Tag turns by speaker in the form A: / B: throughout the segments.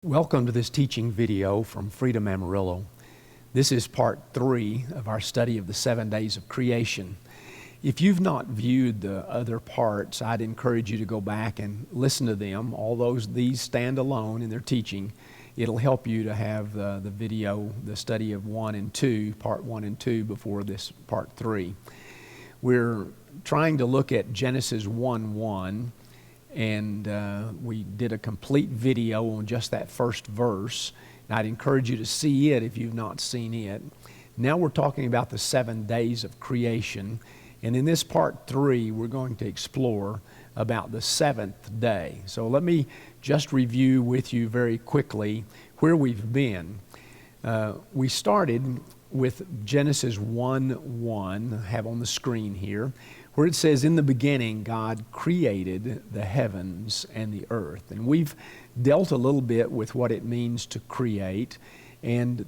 A: Welcome to this teaching video from Freedom Amarillo. This is part 3 of our study of the 7 days of creation. If you've not viewed the other parts, I'd encourage you to go back and listen to them. Although these stand alone in their teaching, it'll help you to have the video, the study of 1 and 2, part 1 and 2 before this part 3. We're trying to look at Genesis 1:1. And we did a complete video on just that first verse. And I'd encourage you to see it if you've not seen it. Now we're talking about the 7 days of creation. And in this part 3, we're going to explore about the 7th day. So let me just review with you very quickly where we've been. We started with Genesis 1:1, I have on the screen here, where it says, "In the beginning, God created the heavens and the earth." And we've dealt a little bit with what it means to create, and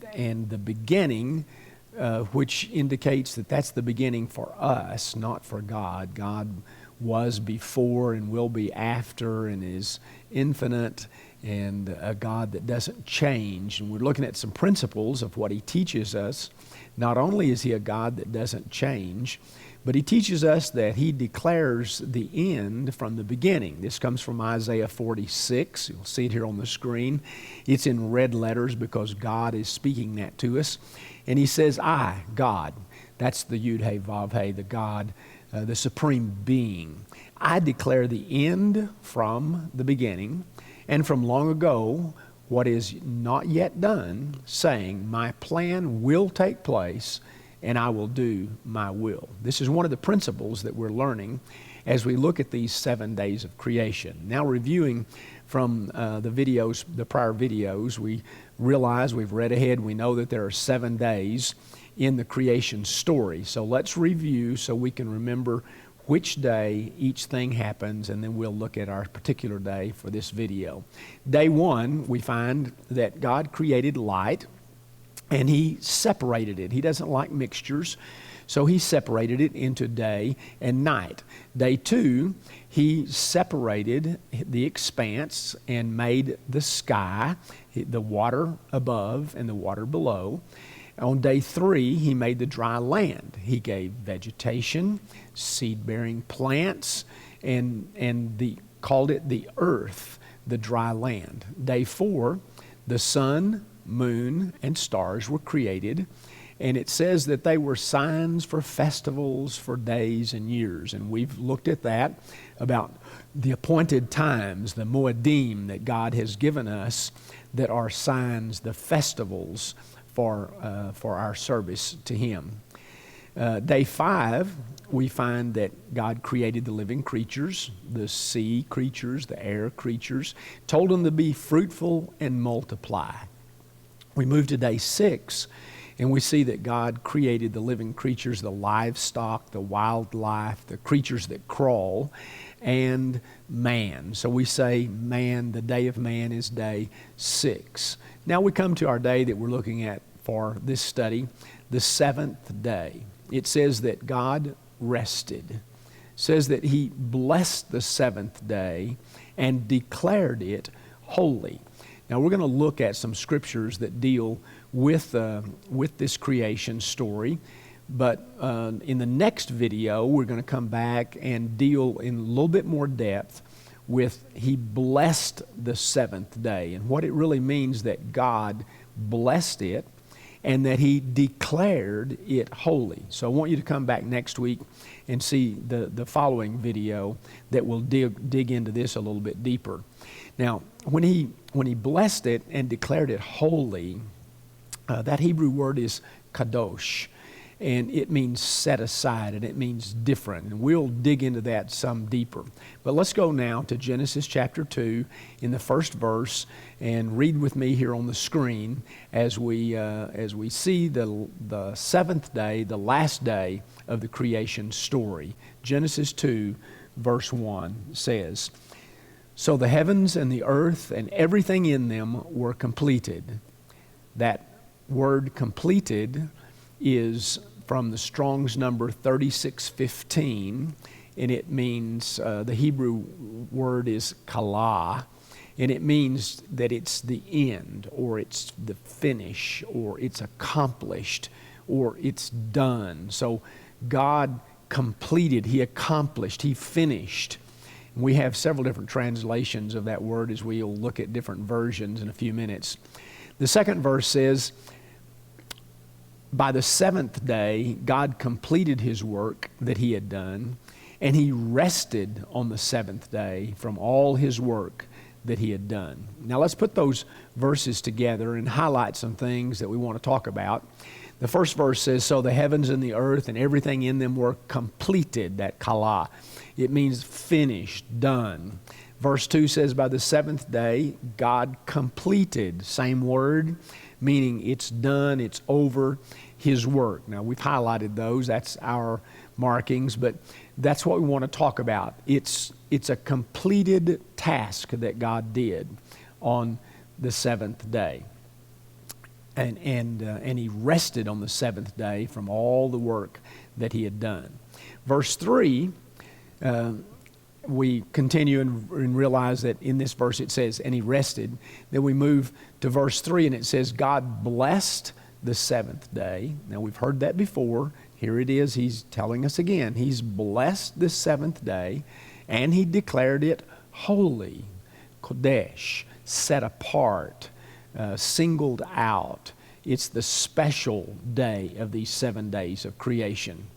A: the beginning, which indicates that that's the beginning for us, not for God. God was before and will be after and is infinite, and a God that doesn't change. And we're looking at some principles of what He teaches us. Not only is He a God that doesn't change, but He teaches us that He declares the end from the beginning. This comes from Isaiah 46. You'll see it here on the screen. It's in red letters because God is speaking that to us. And He says, "I, God," that's the Yud He Vav He, the God, the supreme being. "I declare the end from the beginning, and from long ago what is not yet done, saying, my plan will take place, and I will do my will." This is one of the principles that we're learning as we look at these 7 days of creation. Now, reviewing from the prior videos, we realize we've read ahead. We know that there are 7 days in the creation story. So let's review so we can remember which day each thing happens, and then we'll look at our particular day for this video. Day 1, we find that God created light, and He separated it. He doesn't like mixtures, so He separated it into day and night. Day 2, He separated the expanse and made the sky, the water above and the water below. On day 3, He made the dry land. He gave vegetation, seed-bearing plants, and called it the earth, the dry land. Day 4, the sun, moon, and stars were created, and it says that they were signs for festivals, for days and years. And we've looked at that, about the appointed times, the Moedim that God has given us that are signs, the festivals for our service to Him. Day 5, we find that God created the living creatures, the sea creatures, the air creatures, told them to be fruitful and multiply. We move to day 6, and we see that God created the living creatures, the livestock, the wildlife, the creatures that crawl, and man. So we say man, the day of man is day 6. Now we come to our day that we're looking at for this study, the 7th day. It says that God rested. It says that He blessed the 7th day and declared it holy. Now we're going to look at some scriptures that deal with this creation story. But in the next video, we're going to come back and deal in a little bit more depth with He blessed the 7th day, and what it really means that God blessed it and that He declared it holy. So I want you to come back next week and see the following video that will dig into this a little bit deeper. Now, when he blessed it and declared it holy, that Hebrew word is kadosh. And it means set aside, and it means different. And we'll dig into that some deeper. But let's go now to Genesis chapter 2 in the first verse, and read with me here on the screen as we see the 7th day, the last day of the creation story. Genesis 2, verse 1 says, "So the heavens and the earth and everything in them were completed." That word completed is from the Strong's number 3615, and it means, the Hebrew word is kalah, And it means that it's the end, or it's the finish, or it's accomplished, or it's done. So God completed, He accomplished, He finished. We have several different translations of that word as we'll look at different versions in a few minutes. The second verse says, by the seventh day, God completed His work that He had done, and He rested on the seventh day from all His work that He had done. Now let's put those verses together and highlight some things that we want to talk about. The first verse says, so the heavens and the earth and everything in them were completed, that kala. It means finished, done. Verse 2 says, by the seventh day, God completed, same word, meaning it's done, it's over, His work. Now we've highlighted those, that's our markings, but that's what we want to talk about. It's a completed task that God did on the seventh day. And He rested on the seventh day from all the work that He had done. Verse 3, we continue and realize that in this verse it says, and He rested. Then we move to verse 3 and it says, God blessed the seventh day. Now we've heard that before. Here it is. He's telling us again. He's blessed the seventh day and He declared it holy, kodesh, set apart, singled out. It's the special day of these 7 days of creation.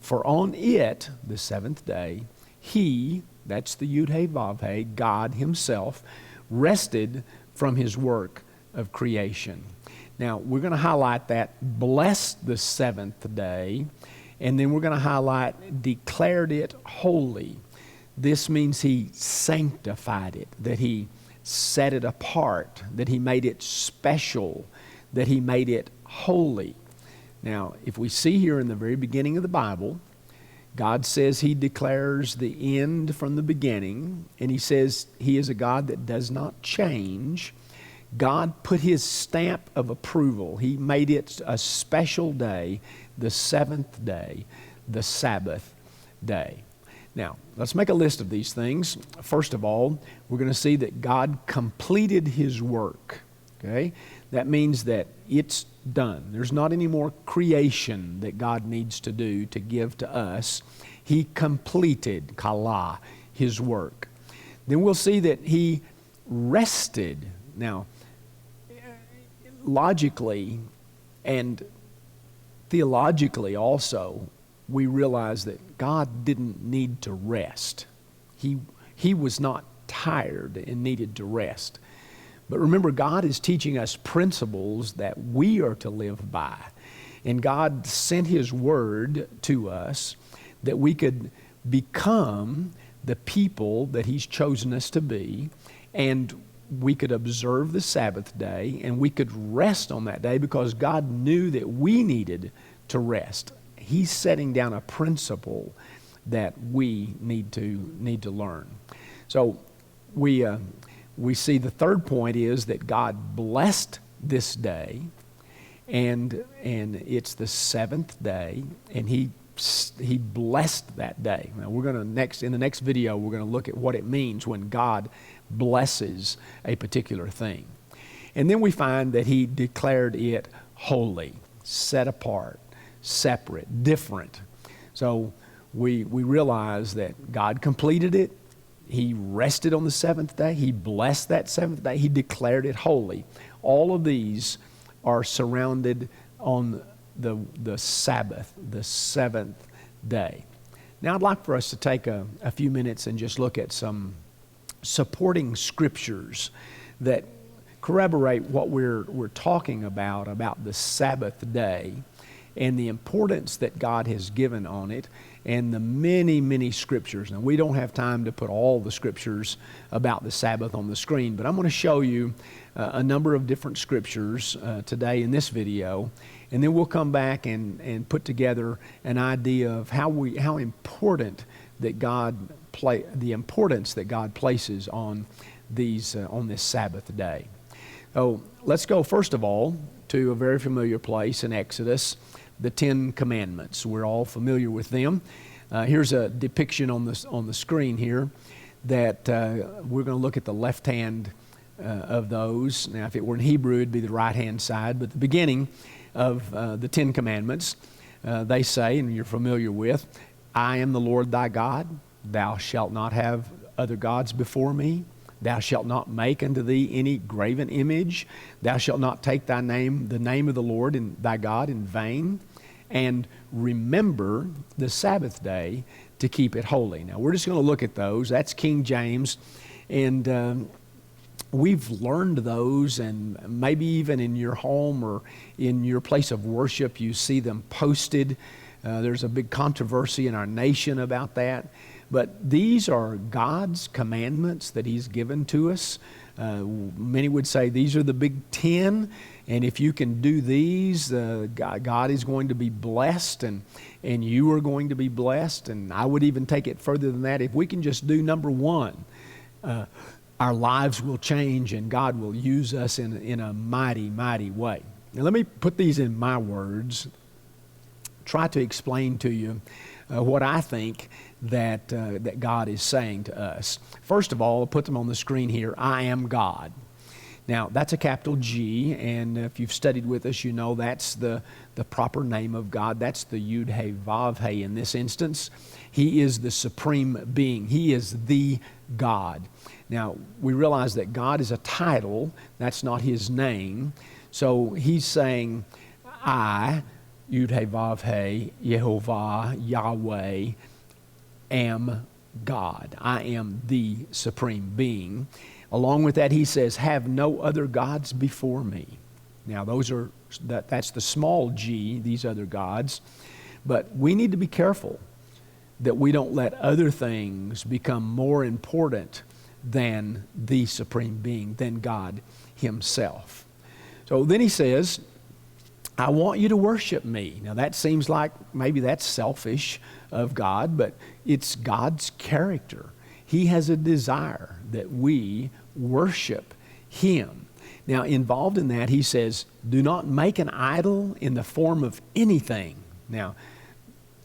A: For on it, the seventh day, He, that's the Yud He Vav He, God Himself, rested from His work of creation. Now, we're going to highlight that, blessed the seventh day, and then we're going to highlight, declared it holy. This means He sanctified it, that He set it apart, that He made it special, that He made it holy. Now, if we see here in the very beginning of the Bible, God says He declares the end from the beginning, and He says He is a God that does not change. God put His stamp of approval. He made it a special day, the seventh day, the Sabbath day. Now, let's make a list of these things. First of all, we're going to see that God completed His work. Okay? That means that it's done. There's not any more creation that God needs to do to give to us. He completed, kala, His work. Then we'll see that He rested. Now, logically and theologically also, we realize that God didn't need to rest. He was not tired and needed to rest. But remember, God is teaching us principles that we are to live by. And God sent His word to us that we could become the people that He's chosen us to be, and we could observe the Sabbath day, and we could rest on that day because God knew that we needed to rest. He's setting down a principle that we need to learn. So we see the third point is that God blessed this day, and it's the seventh day, and He blessed that day. Now we're going to in the next video we're going to look at what it means when God blesses a particular thing. And then we find that He declared it holy, set apart, separate, different. So we realize that God completed it. He rested on the seventh day. He blessed that seventh day. He declared it holy. All of these are surrounded on the Sabbath, the seventh day. Now I'd like for us to take a few minutes and just look at some supporting scriptures that corroborate what we're talking about the Sabbath day and the importance that God has given on it, and the many, many scriptures. Now, we don't have time to put all the scriptures about the Sabbath on the screen, but I'm going to show you a number of different scriptures today in this video, and then we'll come back and put together an idea of how important that the importance that God places on these on this Sabbath day. So let's go first of all to a very familiar place in Exodus, the 10 Commandments. We're all familiar with them. Here's a depiction on the screen here that we're going to look at the left-hand of those. Now, if it were in Hebrew, it'd be the right-hand side, but the beginning of the Ten Commandments, they say, and you're familiar with, I am the Lord thy God, thou shalt not have other gods before me, thou shalt not make unto thee any graven image, thou shalt not take the name of the Lord and thy God in vain, and remember the Sabbath day to keep it holy. Now, we're just going to look at those. That's King James, and we've learned those, and maybe even in your home or in your place of worship, you see them posted. There's a big controversy in our nation about that. But these are God's commandments that He's given to us. Many would say these are the big 10, and if you can do these, God is going to be blessed, and you are going to be blessed. And I would even take it further than that. If we can just do number 1, our lives will change, and God will use us in a mighty, mighty way. Now, let me put these in my words, try to explain to you what I think that God is saying to us. First of all, I'll put them on the screen here. I am God. Now, that's a capital G, and if you've studied with us, you know that's the proper name of God. That's the Yud He Vav He in this instance. He is the supreme being. He is the God. Now, we realize that God is a title. That's not His name. So He's saying, I, Yud He Vav He, Yehovah, Yahweh, am God. I am the supreme being. Along with that, He says, have no other gods before me. Now, that's the small g, these other gods. But we need to be careful that we don't let other things become more important than the supreme being, than God Himself. So then He says, I want you to worship me. Now that seems like maybe that's selfish of God, but it's God's character. He has a desire that we worship Him. Now, involved in that, He says, do not make an idol in the form of anything. Now,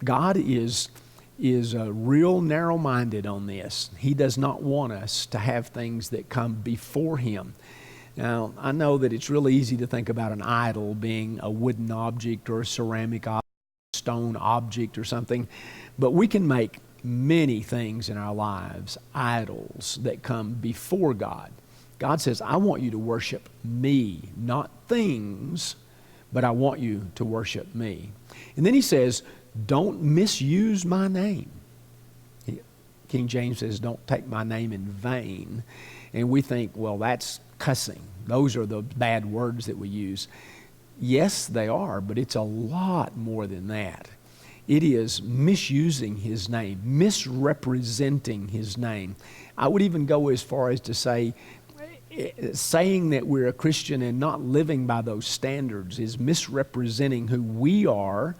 A: God is real narrow-minded on this. He does not want us to have things that come before Him. Now, I know that it's really easy to think about an idol being a wooden object or a ceramic object, stone object or something, but we can make many things in our lives idols that come before God. God says, I want you to worship me, not things, but I want you to worship me. And then He says, don't misuse my name. King James says, don't take my name in vain. And we think, well, that's cussing. Those are the bad words that we use. Yes, they are, but it's a lot more than that. It is misusing His name, misrepresenting His name. I would even go as far as to say, saying that we're a Christian and not living by those standards is misrepresenting who we are,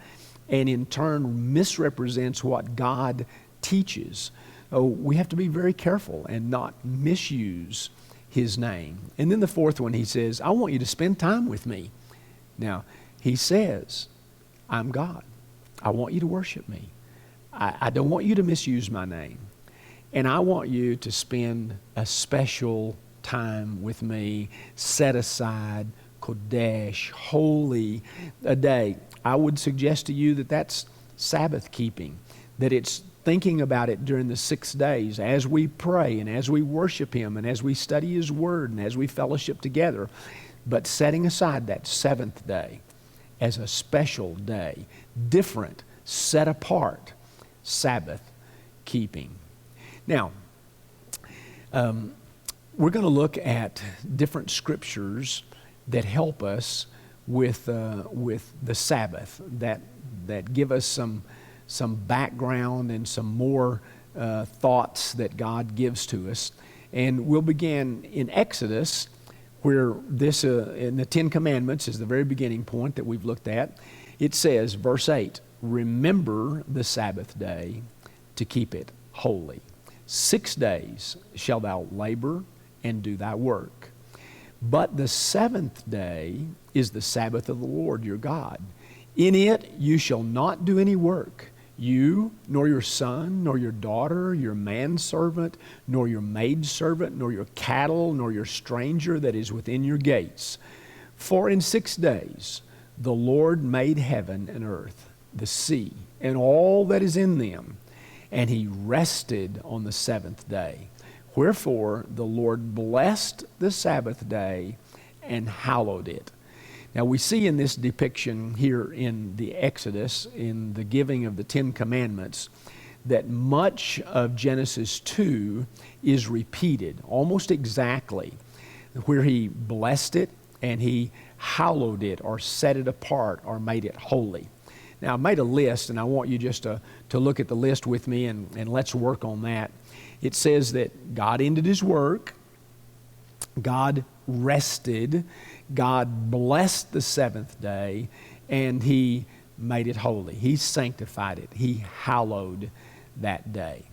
A: and in turn misrepresents what God teaches. So we have to be very careful and not misuse His name. And then the fourth one, He says, I want you to spend time with me. Now, He says, I'm God. I want you to worship me. I don't want you to misuse my name. And I want you to spend a special time with me, set aside, Kodesh, holy, a day. I would suggest to you that that's Sabbath keeping, that it's thinking about it during the 6 days as we pray and as we worship Him and as we study His Word and as we fellowship together, but setting aside that 7th day as a special day, different, set apart, Sabbath keeping. Now, we're going to look at different scriptures that help us with the Sabbath, that give us some background and some more thoughts that God gives to us. And we'll begin in Exodus, where this in the Ten Commandments is the very beginning point that we've looked at. It says, verse 8, remember the Sabbath day to keep it holy. 6 days shalt thou labor and do thy work. But the 7th day is the Sabbath of the Lord your God. In it you shall not do any work, you, nor your son, nor your daughter, your manservant, nor your maidservant, nor your cattle, nor your stranger that is within your gates. For in 6 days the Lord made heaven and earth, the sea, and all that is in them, and he rested on the seventh day. Wherefore the Lord blessed the Sabbath day and hallowed it. Now we see in this depiction here in the Exodus, in the giving of the Ten Commandments, that much of Genesis 2 is repeated almost exactly, where he blessed it and he hallowed it, or set it apart, or made it holy. Now I made a list, and I want you just to look at the list with me, and let's work on that. It says that God ended his work, God rested, God blessed the seventh day, and he made it holy. He sanctified it. He hallowed that day.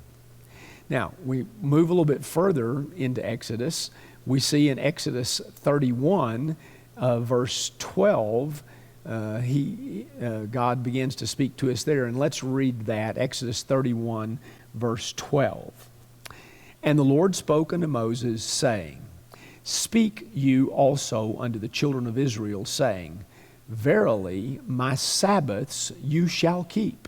A: Now, we move a little bit further into Exodus. We see in Exodus 31, verse 12, God begins to speak to us there. And let's read that, Exodus 31, verse 12. And the Lord spoke unto Moses, saying, Speak you also unto the children of Israel, saying, Verily my Sabbaths you shall keep,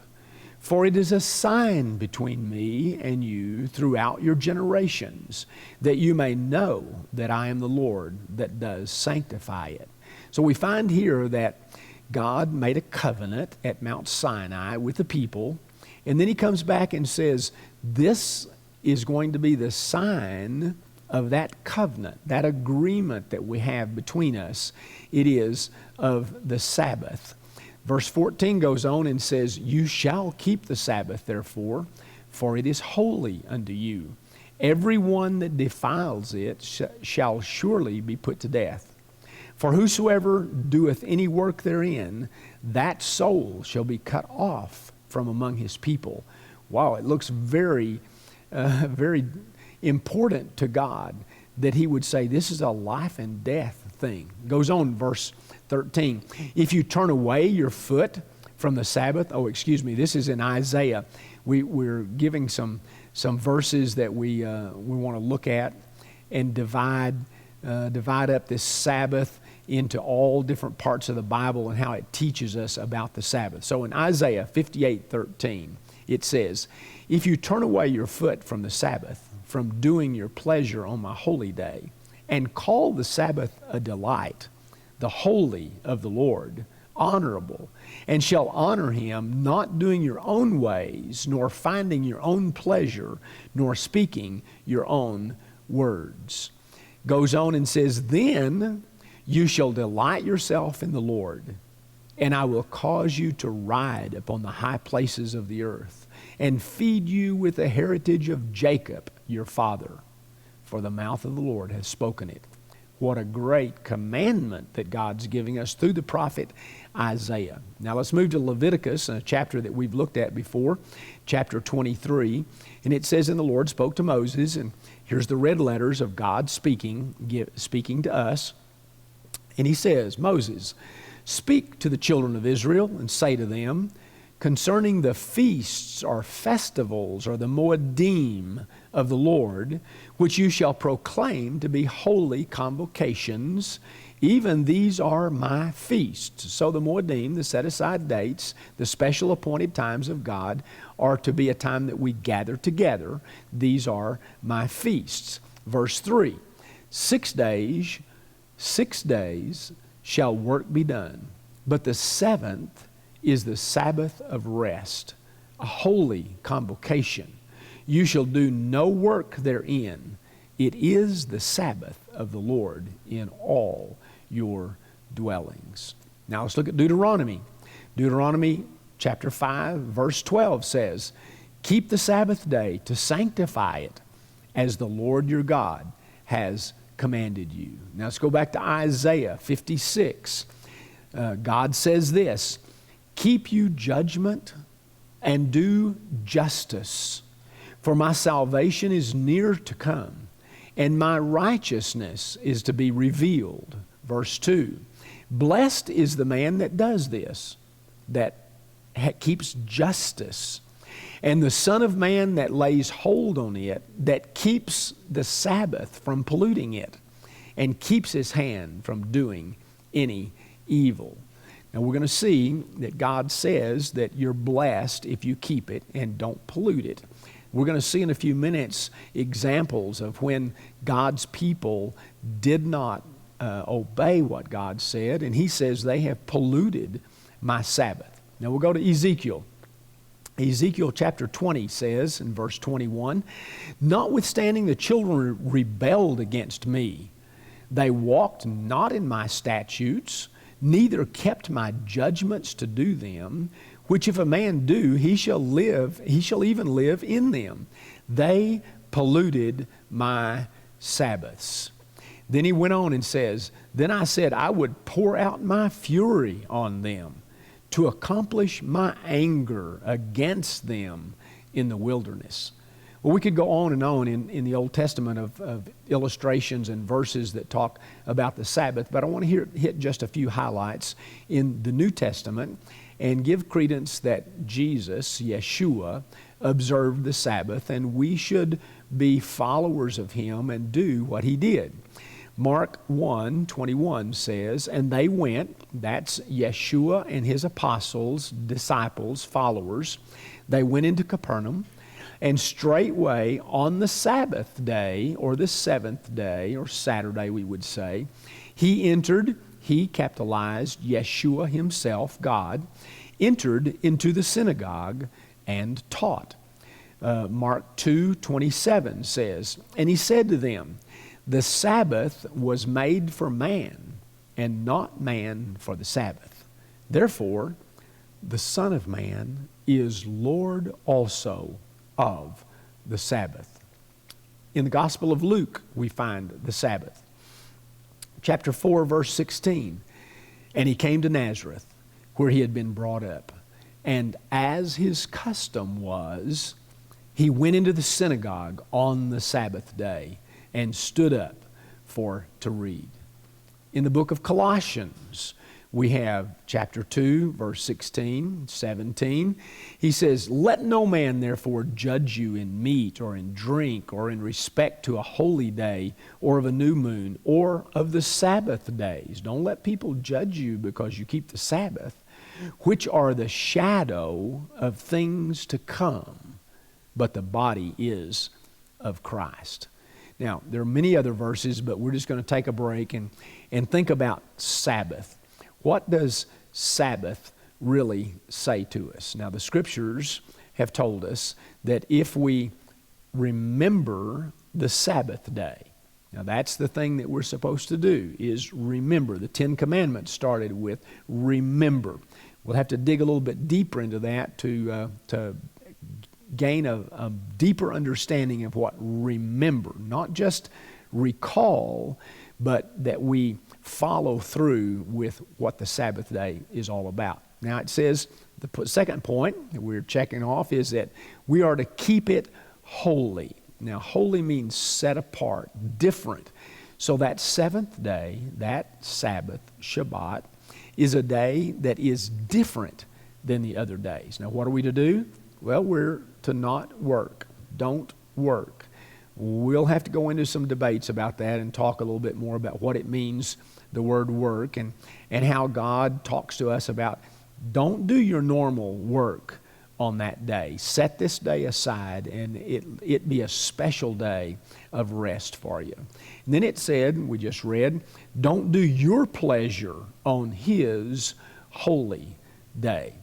A: for it is a sign between me and you throughout your generations, that you may know that I am the Lord that does sanctify it. So we find here that God made a covenant at Mount Sinai with the people, and then he comes back and says, this is going to be the sign of that covenant, that agreement that we have between us. It is of the Sabbath. Verse 14 goes on and says, You shall keep the Sabbath, therefore, for it is holy unto you. Every one that defiles it shall surely be put to death. For whosoever doeth any work therein, that soul shall be cut off from among his people. Wow, it looks very important to God that he would say this is a life and death thing. Goes on, verse 13. If you turn away your foot from the Sabbath, this is in Isaiah. We're giving some verses that we want to look at and divide up this Sabbath into all different parts of the Bible and how it teaches us about the Sabbath. So in Isaiah 58:13, it says, If you turn away your foot from the Sabbath, from doing your pleasure on my holy day, and call the Sabbath a delight, the holy of the Lord, honorable, and shall honor him, not doing your own ways, nor finding your own pleasure, nor speaking your own words. Goes on and says, Then you shall delight yourself in the Lord, and I will cause you to ride upon the high places of the earth, and feed you with the heritage of Jacob your father, for the mouth of the Lord has spoken it. What a great commandment that God's giving us through the prophet Isaiah. Now let's move to Leviticus, a chapter that we've looked at before, chapter 23. And it says, And the Lord spoke to Moses, and here's the red letters of God speaking to us. And he says, Moses, speak to the children of Israel and say to them, concerning the feasts or festivals or the Moedim of the Lord, which you shall proclaim to be holy convocations, even these are my feasts. So the Moedim, the set-aside dates, the special appointed times of God, are to be a time that we gather together. These are my feasts. Verse 3, 6 days shall work be done, but the seventh is the Sabbath of rest, a holy convocation. You shall do no work therein. It is the Sabbath of the Lord in all your dwellings. Now let's look at Deuteronomy. Deuteronomy chapter 5, verse 12 says, Keep the Sabbath day to sanctify it, as the Lord your God has commanded you. Now let's go back to Isaiah 56. God says this, Keep you judgment and do justice, for my salvation is near to come, and my righteousness is to be revealed. Verse 2, Blessed is the man that does this, that keeps justice And the Son of Man that lays hold on it, that keeps the Sabbath from polluting it, and keeps his hand from doing any evil. Now we're going to see that God says that you're blessed if you keep it and don't pollute it. We're going to see in a few minutes examples of when God's people did not obey what God said, and he says they have polluted my Sabbath. Now we'll go to Ezekiel. Ezekiel chapter 20 says in verse 21, "Notwithstanding the children rebelled against me, they walked not in my statutes, neither kept my judgments to do them, which if a man do, he shall even live in them. They polluted my Sabbaths." Then he went on and says, "Then I said I would pour out my fury on them to accomplish my anger against them in the wilderness." Well, we could go on and on in the Old Testament of illustrations and verses that talk about the Sabbath, but I want to hit just a few highlights in the New Testament and give credence that Jesus, Yeshua, observed the Sabbath, and we should be followers of him and do what he did. Mark 1:21 says, "And they went," that's Yeshua and his apostles, disciples, followers, "they went into Capernaum, and straightway on the Sabbath day, or the seventh day, or Saturday we would say, he capitalized Yeshua himself, God, entered into the synagogue and taught." Mark 2:27 says, "And he said to them, the Sabbath was made for man, and not man for the Sabbath. Therefore, the Son of Man is Lord also of the Sabbath." In the Gospel of Luke, we find the Sabbath. Chapter 4, verse 16, "And he came to Nazareth, where he had been brought up. And as his custom was, he went into the synagogue on the Sabbath day, and stood up to read." In the book of Colossians, we have chapter 2, verse 16, 17. He says, "Let no man therefore judge you in meat or in drink or in respect to a holy day or of a new moon or of the Sabbath days." Don't let people judge you because you keep the Sabbath, "which are the shadow of things to come, but the body is of Christ." Now, there are many other verses, but we're just going to take a break and think about Sabbath. What does Sabbath really say to us? Now, the Scriptures have told us that if we remember the Sabbath day, now that's the thing that we're supposed to do, is remember. The Ten Commandments started with remember. We'll have to dig a little bit deeper into that to gain a deeper understanding of what remember, not just recall, but that we follow through with what the Sabbath day is all about. Now it says, the second point that we're checking off is that we are to keep it holy. Now holy means set apart, different. So that seventh day, that Sabbath, Shabbat, is a day that is different than the other days. Now what are we to do? Well, we're to not work. Don't work. We'll have to go into some debates about that and talk a little bit more about what it means, the word work, and how God talks to us about don't do your normal work on that day. Set this day aside and it be a special day of rest for you. And then it said, we just read, don't do your pleasure on his holy day.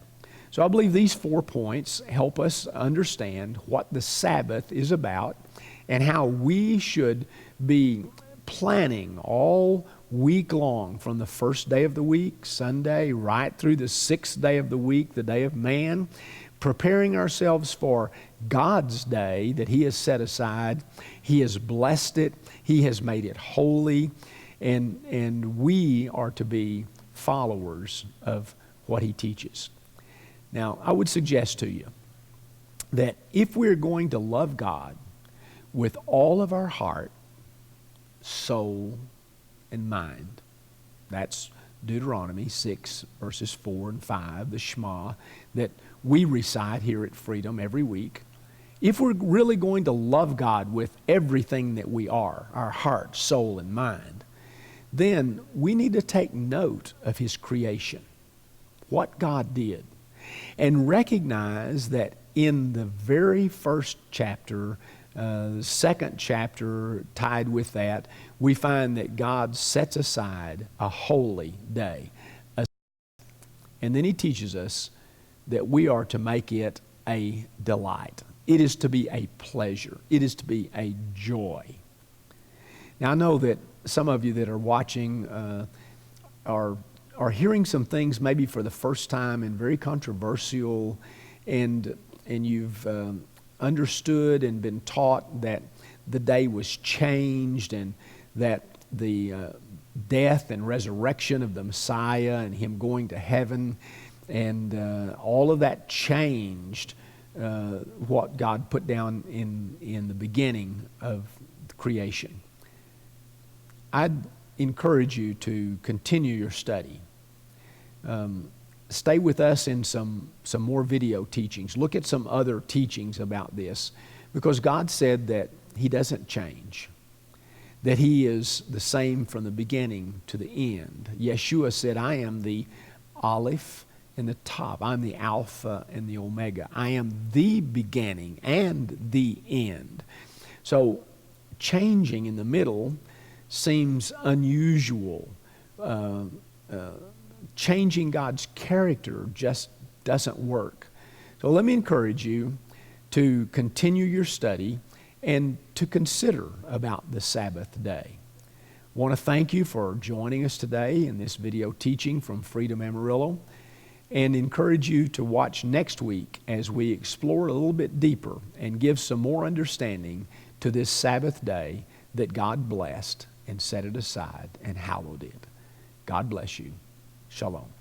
A: So I believe these 4 points help us understand what the Sabbath is about and how we should be planning all week long from the first day of the week, Sunday, right through the 6th day of the week, the day of man, preparing ourselves for God's day that he has set aside. He has blessed it. He has made it holy. And we are to be followers of what he teaches. Now, I would suggest to you that if we're going to love God with all of our heart, soul, and mind, that's Deuteronomy 6, verses 4 and 5, the Shema, that we recite here at Freedom every week, if we're really going to love God with everything that we are, our heart, soul, and mind, then we need to take note of His creation, what God did, and recognize that in the very first chapter, the second chapter tied with that, we find that God sets aside a holy day. And then He teaches us that we are to make it a delight. It is to be a pleasure. It is to be a joy. Now, I know that some of you that are watching are hearing some things maybe for the first time and very controversial, and you've understood and been taught that the day was changed and that the death and resurrection of the Messiah and Him going to heaven and all of that changed what God put down in the beginning of creation. I'd encourage you to continue your study. Stay with us in some more video teachings. Look at some other teachings about this, because God said that He doesn't change, that He is the same from the beginning to the end. Yeshua said, I am the Aleph and the top. I'm the Alpha and the Omega. I am the beginning and the end. So changing in the middle seems unusual. Changing God's character just doesn't work. So let me encourage you to continue your study and to consider about the Sabbath day. I want to thank you for joining us today in this video teaching from Freedom Amarillo, and encourage you to watch next week as we explore a little bit deeper and give some more understanding to this Sabbath day that God blessed and set it aside and hallowed it. God bless you. Shalom.